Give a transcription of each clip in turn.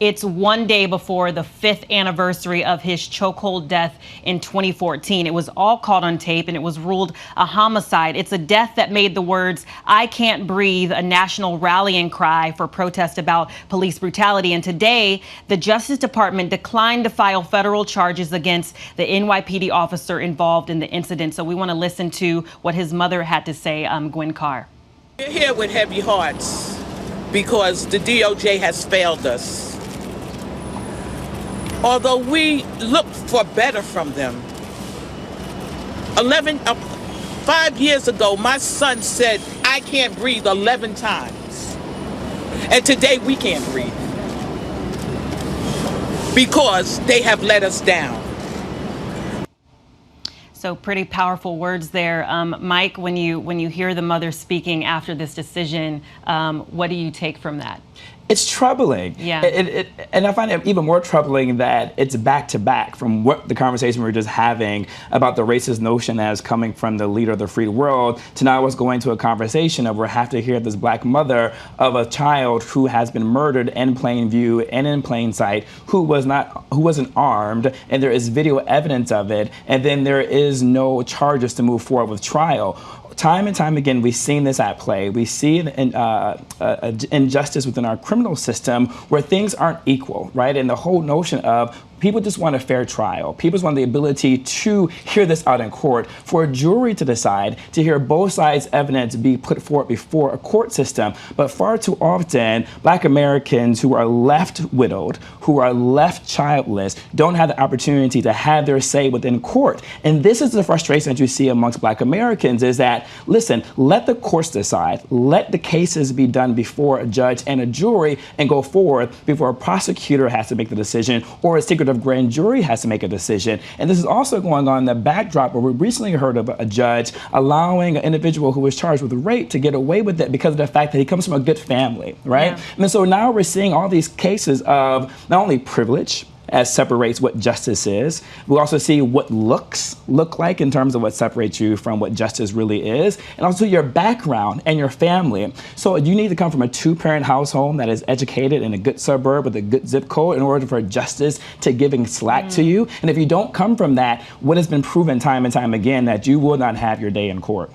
It's one day before the 5th anniversary of his chokehold death in 2014. It was all caught on tape, and it was ruled a homicide. It's a death that made the words "I can't breathe" a national rallying cry for protest about police brutality. And today, the Justice Department declined to file federal charges against the NYPD officer involved in the incident. So we want to listen to what his mother had to say, Gwen Carr. We're here with heavy hearts because the DOJ has failed us. Although we look for better from them. 5 years ago, my son said, "I can't breathe" 11 times. And today we can't breathe because they have let us down. So pretty powerful words there. Mike, when you hear the mother speaking after this decision, what do you take from that? It's troubling. Yeah. And I find it even more troubling that it's back to back from what the conversation we were just having about the racist notion as coming from the leader of the free world to now us going to a conversation of we have to hear this black mother of a child who has been murdered in plain view and in plain sight, who wasn't armed, and there is video evidence of it, and then there is no charges to move forward with trial. Time and time again, we've seen this at play. We see injustice within our criminal system where things aren't equal, right? And the whole notion of people just want a fair trial. People just want the ability to hear this out in court, for a jury to decide, to hear both sides' evidence be put forward before a court system. But far too often, Black Americans who are left widowed, who are left childless, don't have the opportunity to have their say within court. And this is the frustration that you see amongst Black Americans, is that, listen, let the courts decide. Let the cases be done before a judge and a jury and go forward before a prosecutor has to make the decision or a secret grand jury has to make a decision. And this is also going on in the backdrop where we recently heard of a judge allowing an individual who was charged with rape to get away with it because of the fact that he comes from a good family, right? Yeah. And so now we're seeing all these cases of not only privilege, as separates what justice is. We also see what looks look like in terms of what separates you from what justice really is, and also your background and your family. So you need to come from a two-parent household that is educated in a good suburb with a good zip code in order for justice to giving slack to you. And if you don't come from that, what has been proven time and time again, that you will not have your day in court.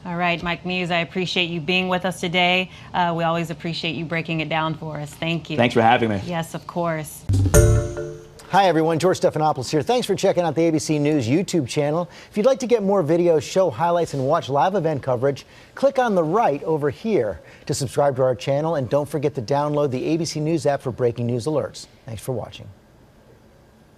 All right, Mike Muse, I appreciate you being with us today. We always appreciate you breaking it down for us. Thank you. Thanks for having me. Yes, of course. Hi, everyone. George Stephanopoulos here. Thanks for checking out the ABC News YouTube channel. If you'd like to get more videos, show highlights, and watch live event coverage, click on the right over here to subscribe to our channel. And don't forget to download the ABC News app for breaking news alerts. Thanks for watching.